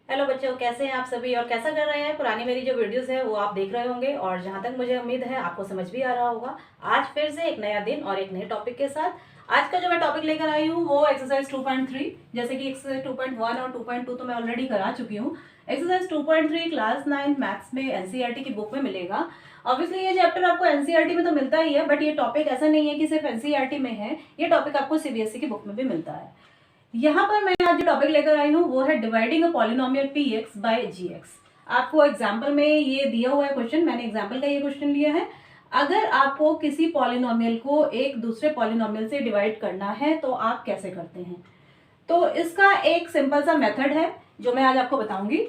Hello बच्चों, कैसे हैं आप सभी और कैसा कर रहे हैं। पुरानी मेरी जो वीडियोस है वो आप देख रहे होंगे और जहां तक मुझे उम्मीद है आपको समझ भी आ रहा होगा। आज फिर से एक नया दिन और एक नए टॉपिक के साथ। आज का जो मैं टॉपिक लेकर आई हूँ वो एक्सरसाइज 2.3। जैसे कि एक्सरसाइज 2.1 और 2.2 तो मैं ऑलरेडी करा चुकी हूँ। एक्सरसाइज 2.3 क्लास 9 मैथ्स में एनसीईआरटी की बुक में मिलेगा। ऑब्वियसली ये चैप्टर आपको एनसीईआरटी में तो मिलता ही है, बट ये टॉपिक ऐसा नहीं है कि सिर्फ एनसीईआरटी में है, ये टॉपिक आपको सीबीएसई की बुक में भी मिलता है। यहाँ पर मैं आज जो टॉपिक लेकर आई हूँ वो है dividing a polynomial P x by G x. आपको एग्जाम्पल में ये दिया हुआ है क्वेश्चन, मैंने एग्जाम्पल का ये क्वेश्चन लिया है। अगर आपको किसी पॉलिनोमियल को एक दूसरे पॉलिनोमियल से डिवाइड करना है तो आप कैसे करते हैं। तो इसका एक सिंपल सा मेथड है जो मैं आज आपको बताऊंगी।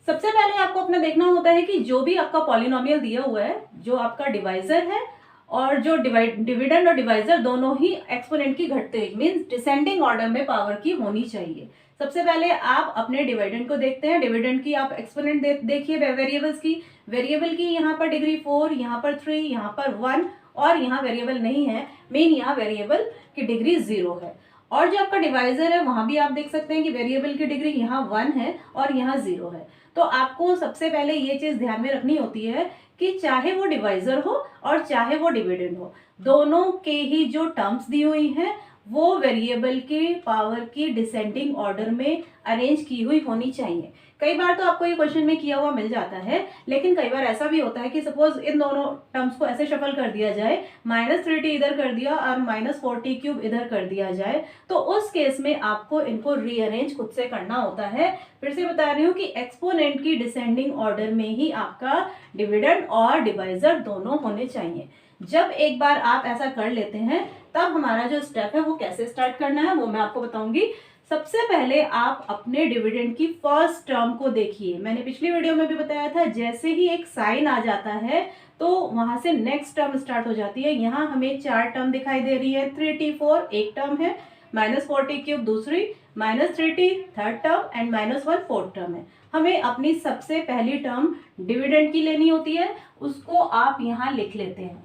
सबसे पहले आपको अपना देखना होता है कि जो भी आपका पॉलिनोमियल दिया हुआ है, जो आपका डिवाइजर है और जो डिविडेंड और डिवाइजर दोनों ही एक्सपोनेंट की घटते हुए मींस डिसेंडिंग ऑर्डर में पावर की होनी चाहिए। सबसे पहले आप अपने डिविडेंड को देखते हैं। डिविडेंड की आप एक्सपोनेंट देखिए वेरिएबल्स की। वेरिएबल की यहाँ पर डिग्री 4, यहाँ पर 3, यहाँ पर 1 और यहाँ वेरिएबल नहीं है, मेन यहाँ वेरिएबल की डिग्री 0 है। और जो आपका डिवाइजर है वहां भी आप देख सकते हैं कि वेरिएबल की डिग्री यहाँ 1 है और यहाँ 0 है। तो आपको सबसे पहले ये चीज ध्यान में रखनी होती है कि चाहे वो डिवाइजर हो और चाहे वो डिविडेंड हो, दोनों के ही जो टर्म्स दी हुई हैं वो वेरिएबल के पावर की डिसेंडिंग ऑर्डर में अरेंज की हुई होनी चाहिए। कई बार तो आपको ये क्वेश्चन में किया हुआ मिल जाता है, लेकिन कई बार ऐसा भी होता है कि सपोज इन दोनों टर्म्स को ऐसे शफल कर दिया जाए, -3t इधर कर दिया और -4t³ इधर कर दिया जाए, तो उस केस में आपको इनको रीअरेंज खुद से करना होता है। फिर से बता रही हूँ कि एक्सपोनेंट की डिसेंडिंग ऑर्डर में ही आपका डिविडेंड और डिवाइजर दोनों होने चाहिए। जब एक बार आप ऐसा कर लेते हैं तब हमारा जो स्टेप है वो कैसे स्टार्ट करना है वो मैं आपको बताऊंगी। सबसे पहले आप अपने डिविडेंड की फर्स्ट टर्म को देखिए। मैंने पिछली वीडियो में भी बताया था, जैसे ही एक साइन आ जाता है तो वहां से नेक्स्ट टर्म स्टार्ट हो जाती है। यहाँ हमें 4 टर्म दिखाई दे रही है। 3t4 एक टर्म है, -4t³ दूसरी, -3t third term and -1 fourth term है। हमें अपनी सबसे पहली टर्म डिविडेंड की लेनी होती है, उसको आप यहाँ लिख लेते हैं।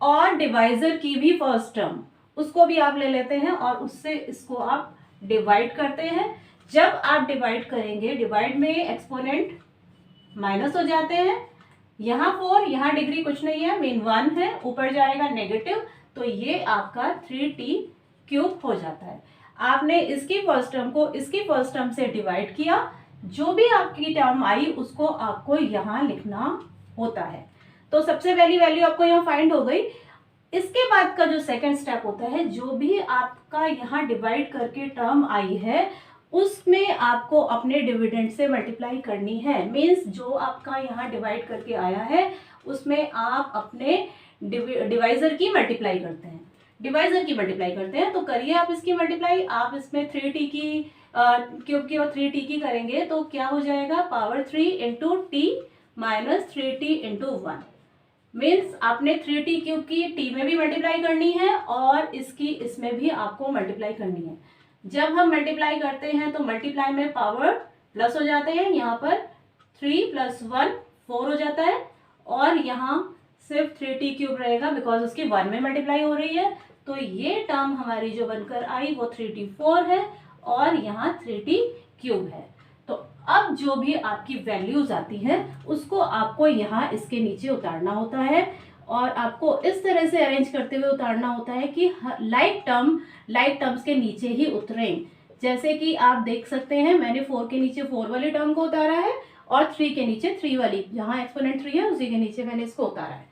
और डिवाइजर की भी फर्स्ट टर्म उसको भी आप ले लेते हैं और उससे इसको आप डिवाइड करते हैं। जब आप डिवाइड करेंगे, डिवाइड में एक्सपोनेंट माइनस हो जाते हैं। यहाँ 4, यहाँ डिग्री कुछ नहीं है, मीन 1 है, ऊपर जाएगा नेगेटिव, तो ये आपका 3t³ हो जाता है। आपने इसकी फर्स्ट टर्म को इसकी फर्स्ट टर्म से डिवाइड किया, जो भी आपकी टर्म आई उसको आपको यहाँ लिखना होता है। तो सबसे पहली वैल्यू आपको यहाँ फाइंड हो गई। इसके बाद का जो सेकंड स्टेप होता है, जो भी आपका यहाँ डिवाइड करके टर्म आई है उसमें आपको अपने डिविडेंड से मल्टीप्लाई करनी है। मींस जो आपका यहाँ डिवाइड करके आया है उसमें आप अपने डिवाइजर की मल्टीप्लाई करते हैं। तो करिए आप इसकी मल्टीप्लाई। आप इसमें 3t की क्यूब की और 3t की करेंगे तो क्या हो जाएगा, power 3 into T minus 3t into 1। Means आपने 3t³ की t में भी मल्टीप्लाई करनी है और इसकी इसमें भी आपको मल्टीप्लाई करनी है। जब हम मल्टीप्लाई करते हैं तो मल्टीप्लाई में पावर प्लस हो जाते हैं। यहाँ पर 3 + 1 4 हो जाता है और यहाँ सिर्फ 3t³ रहेगा बिकॉज उसकी 1 में मल्टीप्लाई हो रही है। तो ये टर्म हमारी जो बनकर आई वो 3t4 है और यहाँ 3t³ है। तो अब जो भी आपकी वैल्यूज आती हैं उसको आपको यहाँ इसके नीचे उतारना होता है और आपको इस तरह से अरेंज करते हुए उतारना होता है कि लाइक टर्म्स के नीचे ही उतरें। जैसे कि आप देख सकते हैं, मैंने 4 के नीचे 4 वाली टर्म को उतारा है और 3 के नीचे 3 वाली, जहाँ एक्सपोनेंट 3 है उसी के नीचे मैंने इसको उतारा है।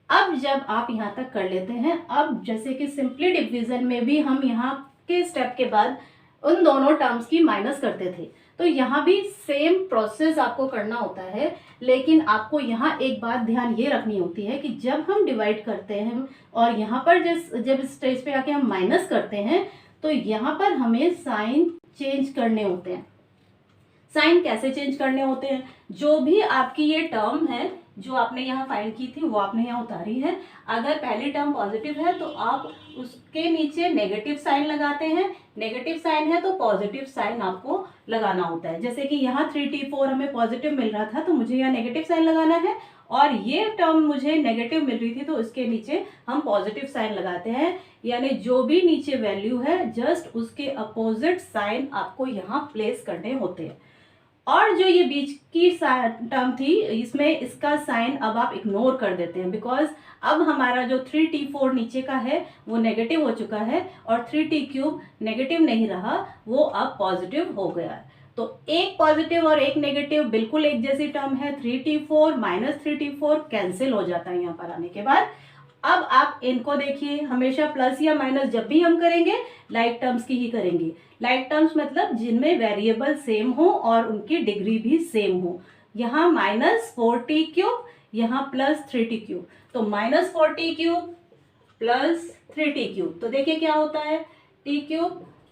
अब जब आप यहाँ तक कर लेते हैं, अब जैसे कि सिंपली डिवीजन में भी हम यहाँ के स्टेप के बाद उन दोनों टर्म्स की माइनस करते थे, तो यहाँ भी सेम प्रोसेस आपको करना होता है। लेकिन आपको यहाँ एक बात ध्यान ये रखनी होती है कि जब हम डिवाइड करते हैं और यहाँ पर जब स्टेज पे आके हम माइनस करते हैं तो यहाँ पर हमें साइन चेंज करने होते हैं। साइन कैसे चेंज करने होते हैं, जो भी आपकी ये टर्म है जो आपने यहाँ फाइंड की थी वो आपने यहाँ उतारी है। अगर पहली टर्म पॉजिटिव है तो आप उसके नीचे नेगेटिव साइन लगाते हैं, नेगेटिव साइन है तो पॉजिटिव साइन आपको लगाना होता है। जैसे कि यहाँ 3t4 हमें पॉजिटिव मिल रहा था तो मुझे यहाँ नेगेटिव साइन लगाना है और ये टर्म मुझे नेगेटिव मिल रही थी तो इसके नीचे हम पॉजिटिव साइन लगाते हैं। यानी जो भी नीचे वैल्यू है जस्ट उसके अपोजिट साइन आपको यहाँ प्लेस करने होते हैं। और जो ये बीच की टर्म थी इसमें इसका साइन अब आप इग्नोर कर देते हैं, बिकॉज अब हमारा जो 3t4 नीचे का है वो नेगेटिव हो चुका है और 3t³ नेगेटिव नहीं रहा, वो अब पॉजिटिव हो गया है। तो एक पॉजिटिव और एक नेगेटिव बिल्कुल एक जैसी टर्म है, 3t4 माइनस 3t4 कैंसिल हो जाता है यहाँ पर आने के बाद। अब आप इनको देखिए, हमेशा प्लस या माइनस जब भी हम करेंगे लाइक टर्म्स की ही करेंगे। लाइक टर्म्स मतलब जिनमें वेरिएबल सेम हो और उनकी डिग्री भी सेम हो। यहाँ -4t³ यहाँ +3t³, तो -4t³ +3t³, तो देखिए क्या होता है, t³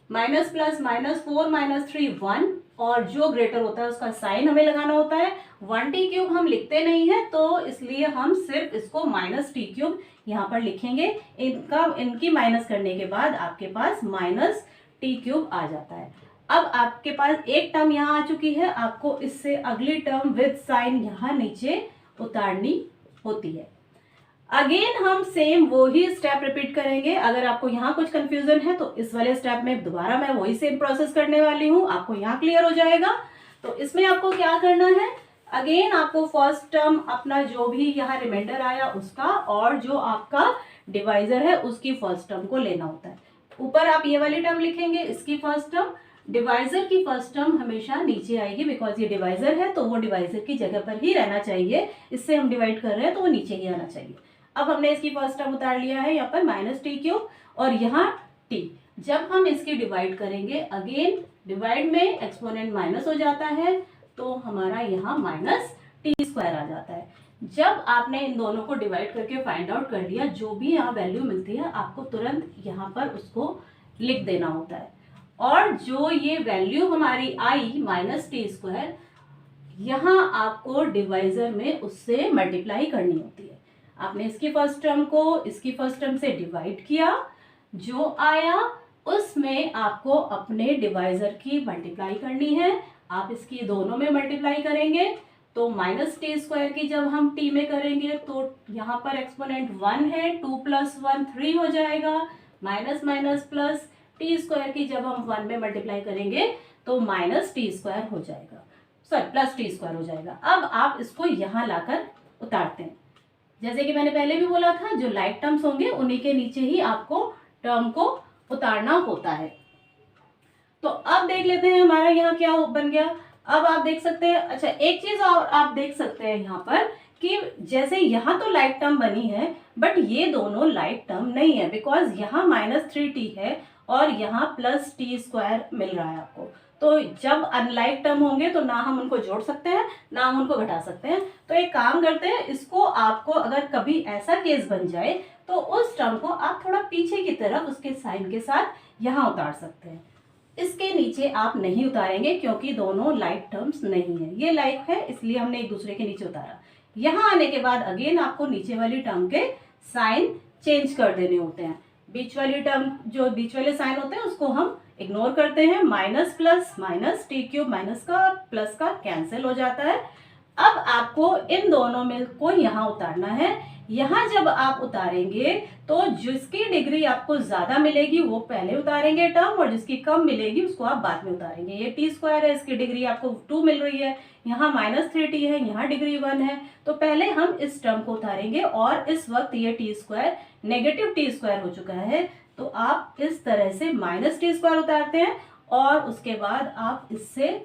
माइनस प्लस -4 -3 1, और जो ग्रेटर होता है उसका साइन हमें लगाना होता है। 1t³ हम लिखते नहीं है, तो इसलिए हम सिर्फ इसको -t³ यहाँ पर लिखेंगे। इनकी माइनस करने के बाद आपके पास -t³ आ जाता है। अब आपके पास एक टर्म यहाँ आ चुकी है, आपको इससे अगली टर्म विद साइन यहाँ नीचे उतारनी होती है। अगेन हम सेम वही स्टेप रिपीट करेंगे। अगर आपको यहाँ कुछ कंफ्यूजन है तो इस वाले स्टेप में दोबारा मैं वही सेम प्रोसेस करने वाली हूँ, आपको यहाँ क्लियर हो जाएगा। तो इसमें आपको क्या करना है, अगेन आपको फर्स्ट टर्म अपना जो भी यहाँ रिमाइंडर आया उसका और जो आपका डिवाइजर है उसकी फर्स्ट टर्म को लेना होता है। ऊपर आप ये वाली टर्म लिखेंगे, इसकी फर्स्ट टर्म, डिवाइजर की फर्स्ट टर्म हमेशा नीचे आएगी, बिकॉज ये डिवाइजर है तो वो डिवाइजर की जगह पर ही रहना चाहिए। इससे हम डिवाइड कर रहे हैं तो वो नीचे ही आना चाहिए। अब हमने इसकी फर्स्ट टर्म उतार लिया है यहाँ पर -t³ और यहाँ t। जब हम इसकी डिवाइड करेंगे, अगेन डिवाइड में एक्सपोनेंट माइनस हो जाता है, तो हमारा यहाँ -t² आ जाता है। जब आपने इन दोनों को डिवाइड करके फाइंड आउट कर लिया, जो भी यहाँ वैल्यू मिलती है आपको तुरंत यहाँ पर उसको लिख देना होता है। और जो ये वैल्यू हमारी आई -t², यहाँ आपको डिवाइजर में उससे मल्टीप्लाई करनी होती है। आपने इसकी फर्स्ट टर्म को इसकी फर्स्ट टर्म से डिवाइड किया, जो आया उसमें आपको अपने डिवाइजर की मल्टीप्लाई करनी है। आप इसकी दोनों में मल्टीप्लाई करेंगे तो -t² की जब हम t में करेंगे तो यहाँ पर एक्सपोनेंट 1 है, 2 + 1 3 हो जाएगा, माइनस माइनस प्लस t² की जब हम 1 में मल्टीप्लाई करेंगे तो -t² हो जाएगा, सॉरी +t² हो जाएगा। अब आप इसको यहाँ लाकर उतारते हैं। जैसे कि मैंने पहले भी बोला था, जो लाइक टर्म्स होंगे उन्हीं के नीचे ही आपको टर्म को उतारना होता है। तो अब देख लेते हैं हमारा यहाँ क्या बन गया। अब आप देख सकते हैं, अच्छा एक चीज और आप देख सकते हैं यहाँ पर कि जैसे यहाँ तो लाइक टर्म बनी है बट ये दोनों लाइक टर्म नहीं है, बिकॉज यहाँ -3t है और यहाँ +t² मिल रहा है आपको। तो जब अनलाइक टर्म होंगे तो ना हम उनको जोड़ सकते हैं ना हम उनको घटा सकते हैं। तो एक काम करते हैं, इसको आपको अगर कभी ऐसा केस बन जाए तो उस टर्म को आप थोड़ा पीछे की तरफ उसके साइन के साथ यहाँ उतार सकते हैं। इसके नीचे आप नहीं उतारेंगे क्योंकि दोनों लाइक टर्म्स नहीं है, ये लाइक है इसलिए हमने एक दूसरे के नीचे उतारा। यहाँ आने के बाद अगेन आपको नीचे वाली टर्म के साइन चेंज कर देने होते हैं। बीच वाली टर्म, जो बीच वाले साइन होते हैं उसको हम इग्नोर करते हैं, minus plus minus t³ minus का प्लस का कैंसिल हो जाता है। अब आपको इन दोनों में को यहाँ उतारना है। यहाँ जब आप उतारेंगे तो जिसकी डिग्री आपको ज्यादा मिलेगी वो पहले उतारेंगे टर्म, और जिसकी कम मिलेगी उसको आप बाद में उतारेंगे। ये t² है, इसकी डिग्री आपको 2 मिल रही है, यहाँ -3t है, यहाँ डिग्री 1 है, तो पहले हम इस टर्म को उतारेंगे। और इस वक्त ये t² नेगेटिव t² हो चुका है, तो आप इस तरह से -t² उतारते हैं और उसके बाद आप इससे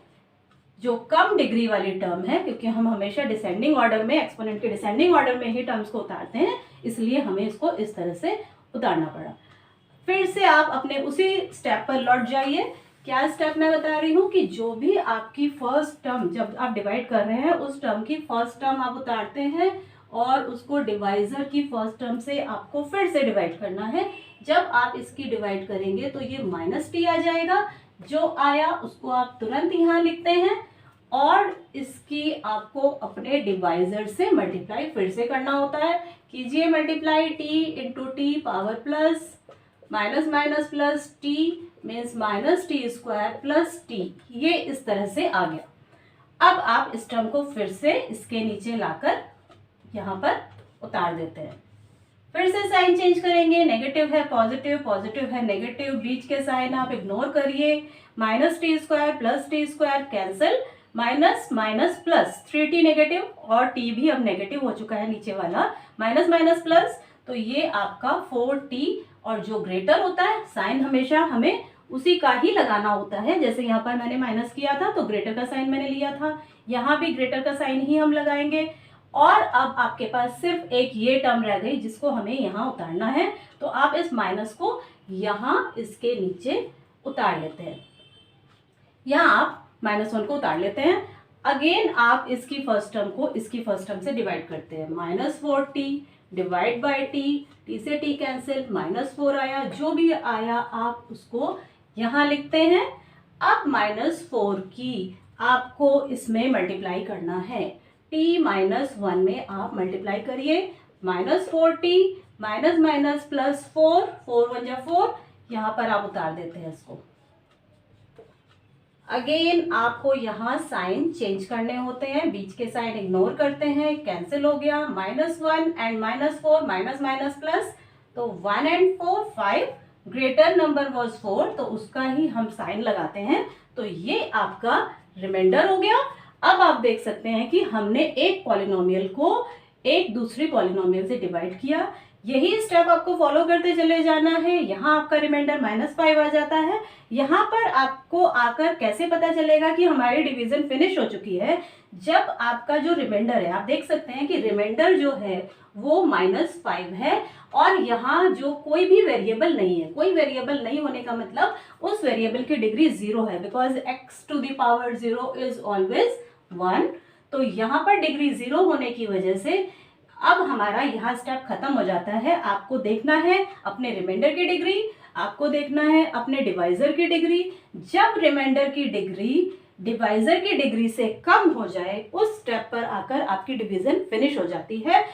जो कम डिग्री वाली टर्म है, क्योंकि हम हमेशा डिसेंडिंग ऑर्डर में, एक्सपोनेंट के डिसेंडिंग ऑर्डर में ही टर्म्स को उतारते हैं, इसलिए हमें इसको इस तरह से उतारना पड़ा। फिर से आप अपने उसी स्टेप पर लौट जाइए। क्या स्टेप मैं बता रही हूँ कि जो भी आपकी फर्स्ट टर्म जब आप डिवाइड कर रहे हैं उस टर्म की फर्स्ट टर्म आप उतारते हैं और उसको डिवाइजर की फर्स्ट टर्म से आपको फिर से डिवाइड करना है। जब आप इसकी डिवाइड करेंगे तो ये -t आ जाएगा, जो आया उसको आप तुरंत यहाँ लिखते हैं और इसकी आपको अपने डिवाइजर से मल्टीप्लाई फिर से करना होता है। कीजिए multiply, t into T power plus minus minus plus t means -t² plus t, ये इस तरह से आ गया। अब आप इस टर्म को फिर से इसके नीचे लाकर यहाँ पर उतार देते हैं। फिर से साइन चेंज करेंगे, नेगेटिव है पॉजिटिव, पॉजिटिव है नेगेटिव, बीच के साइन आप इग्नोर करिए, -t² plus t² cancel, minus minus plus, 3t negative और t भी अब नेगेटिव हो चुका है नीचे वाला, माइनस माइनस प्लस, तो ये आपका 4t, और जो ग्रेटर होता है साइन हमेशा हमें उसी का ही लगाना होता है। जैसे यहाँ पर मैंने माइनस किया था तो ग्रेटर का साइन मैंने लिया था, यहाँ भी ग्रेटर का साइन ही हम लगाएंगे। और अब आपके पास सिर्फ एक ये टर्म रह गई जिसको हमें यहाँ उतारना है, तो आप इस माइनस को यहाँ इसके नीचे उतार लेते हैं। यहाँ आप -1 को उतार लेते हैं। अगेन आप इसकी फर्स्ट टर्म को इसकी फर्स्ट टर्म से डिवाइड करते हैं, -4t डिवाइड बाई t से t कैंसिल, -4 आया, जो भी आया आप उसको यहाँ लिखते हैं। अब -4 की आपको इसमें मल्टीप्लाई करना है, t-1 में आप मल्टीप्लाई करिए, -4t माइनस माइनस प्लस 4, 4 1 जा 4, यहाँ पर आप उतार देते हैं इसको। अगेन आपको यहाँ साइन चेंज करने होते हैं, बीच के साइन इग्नोर करते हैं, कैंसिल हो गया, -1 एंड -4 माइनस माइनस प्लस, तो 1 एंड 4 5, ग्रेटर नंबर वॉज 4, तो उसका ही हम साइन लगाते हैं, तो ये आपका रिमाइंडर हो गया। अब आप देख सकते हैं कि हमने एक पॉलिनोमियल को एक दूसरी पॉलिनोमियल से डिवाइड किया, यही स्टेप आपको फॉलो करते चले जाना है। यहाँ आपका रिमाइंडर -5 आ जाता है। यहाँ पर आपको आकर कैसे पता चलेगा कि हमारी डिवीजन फिनिश हो चुकी है, जब आपका जो रिमाइंडर है, आप देख सकते हैं कि रिमाइंडर जो है वो -5 है, और यहाँ जो कोई भी वेरिएबल नहीं है, कोई वेरिएबल नहीं होने का मतलब उस वेरिएबल की डिग्री 0 है, बिकॉज x⁻0 इज ऑलवेज 1। तो यहाँ पर डिग्री 0 होने की वजह से अब हमारा यहाँ स्टेप खत्म हो जाता है। आपको देखना है अपने रिमाइंडर की डिग्री, आपको देखना है अपने डिवाइजर की डिग्री। जब रिमाइंडर की डिग्री डिवाइजर की डिग्री से कम हो जाए, उस स्टेप पर आकर आपकी डिवीजन फिनिश हो जाती है।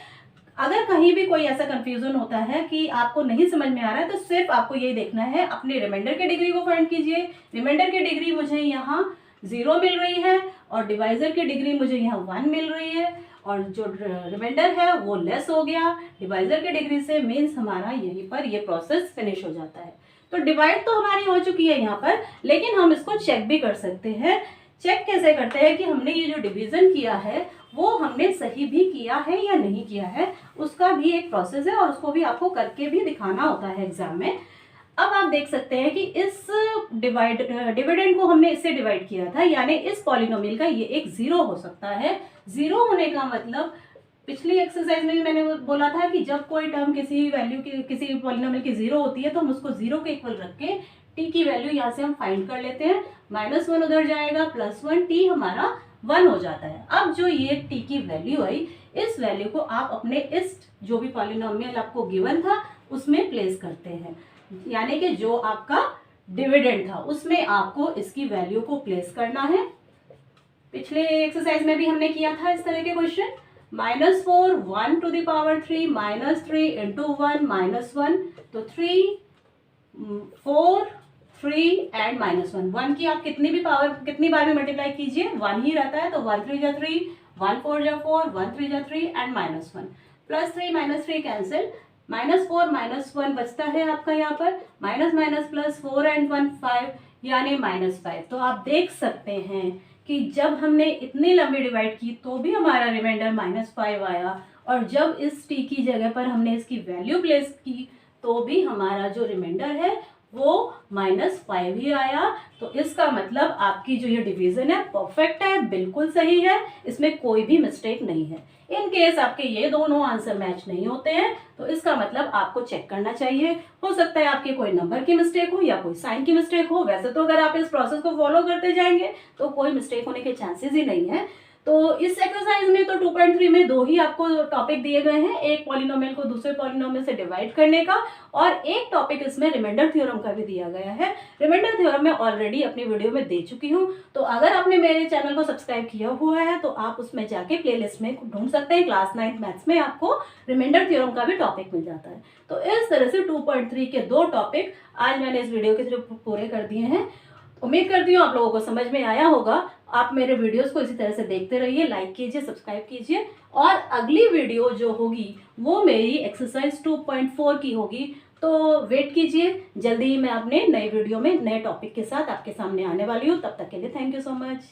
अगर कहीं भी कोई ऐसा कंफ्यूजन होता है कि आपको नहीं समझ में आ रहा है, तो सिर्फ आपको यही देखना है, अपने रिमाइंडर की डिग्री को फाइंड कीजिए। रिमाइंडर की डिग्री मुझे यहाँ 0 मिल रही है और डिवाइजर की डिग्री मुझे यहाँ 1 मिल रही है, और जो रिमाइंडर है वो लेस हो गया डिवाइजर की डिग्री से, मीन्स हमारा यहीं पर ये प्रोसेस फिनिश हो जाता है। तो डिवाइड तो हमारी हो चुकी है यहाँ पर, लेकिन हम इसको चेक भी कर सकते हैं। चेक कैसे करते हैं कि हमने ये जो डिवीजन किया है वो हमने सही भी किया है या नहीं किया है, उसका भी एक प्रोसेस है, और उसको भी आपको करके भी दिखाना होता है एग्जाम में। अब आप देख सकते हैं कि इस डिविडेंड को हमने इससे डिवाइड किया था, यानी इस पॉलिनोमियल का ये एक 0 हो सकता है। 0 होने का मतलब, पिछली एक्सरसाइज में भी मैंने बोला था कि जब कोई टर्म किसी वैल्यू की, किसी पॉलिनोमियल की 0 होती है, तो हम उसको 0 के इक्वल रख के t की वैल्यू यहाँ से हम फाइंड कर लेते हैं, -1 उधर जाएगा, +1, t हमारा 1 हो जाता है। अब जो ये t की वैल्यू आई, इस वैल्यू को आप अपने इस जो भी पॉलिनोमियल आपको गिवन था उसमें प्लेस करते हैं, यानी कि जो आपका डिविडेंड था उसमें आपको इसकी वैल्यू को प्लेस करना है। पिछले एक्सरसाइज में भी हमने किया था इस तरह के question, -4 1 to the power 3 -3 into 1 -1, तो 3 4 3 एंड -1। 1 की आप कितनी बार भी मल्टीप्लाई कीजिए 1 ही रहता है, तो 1 3 जा 3, 1 4 जा 4, 1 3 जा 3 एंड -1, +3 -3 कैंसिल, -4 -1 बचता है आपका यहाँ पर, -+4 एंड 1 5, यानी -5। तो आप देख सकते हैं कि जब हमने इतनी लंबी डिवाइड की तो भी हमारा रिमाइंडर -5 आया, और जब इस t की जगह पर हमने इसकी वैल्यू प्लेस की तो भी हमारा जो रिमाइंडर है वो -5 ही आया। तो इसका मतलब आपकी जो ये डिवीजन है परफेक्ट है, बिल्कुल सही है, इसमें कोई भी मिस्टेक नहीं है। इन केस आपके ये दोनों आंसर मैच नहीं होते हैं तो इसका मतलब आपको चेक करना चाहिए, हो सकता है आपके कोई नंबर की मिस्टेक हो या कोई साइन की मिस्टेक हो। वैसे तो अगर आप इस प्रोसेस को फॉलो करते जाएंगे तो कोई मिस्टेक होने के चांसेस ही नहीं है। तो इस एक्सरसाइज में तो 2.3 में 2 ही आपको टॉपिक दिए गए हैं, एक पॉलिनोमियल को दूसरे पॉलिनोमियल से डिवाइड करने का, और एक टॉपिक इसमें रिमाइंडर थ्योरम का भी दिया गया है। रिमाइंडर थ्योरम मैं ऑलरेडी अपनी वीडियो में दे चुकी हूँ, तो अगर आपने मेरे चैनल को सब्सक्राइब किया हुआ है तो आप उसमें जाके प्लेलिस्ट में ढूंढ सकते हैं। क्लास 9th मैथ्स में आपको रिमाइंडर थ्योरम का भी टॉपिक मिल जाता है। तो इस तरह से 2.3 के 2 टॉपिक आज मैंने इस वीडियो के थ्रू पूरे कर दिए हैं। उम्मीद करती हूँ आप लोगों को समझ में आया होगा। आप मेरे वीडियोस को इसी तरह से देखते रहिए, लाइक कीजिए, सब्सक्राइब कीजिए, और अगली वीडियो जो होगी वो मेरी एक्सरसाइज 2.4 की होगी, तो वेट कीजिए, जल्दी ही मैं अपने नए वीडियो में नए टॉपिक के साथ आपके सामने आने वाली हूँ। तब तक के लिए थैंक यू सो मच।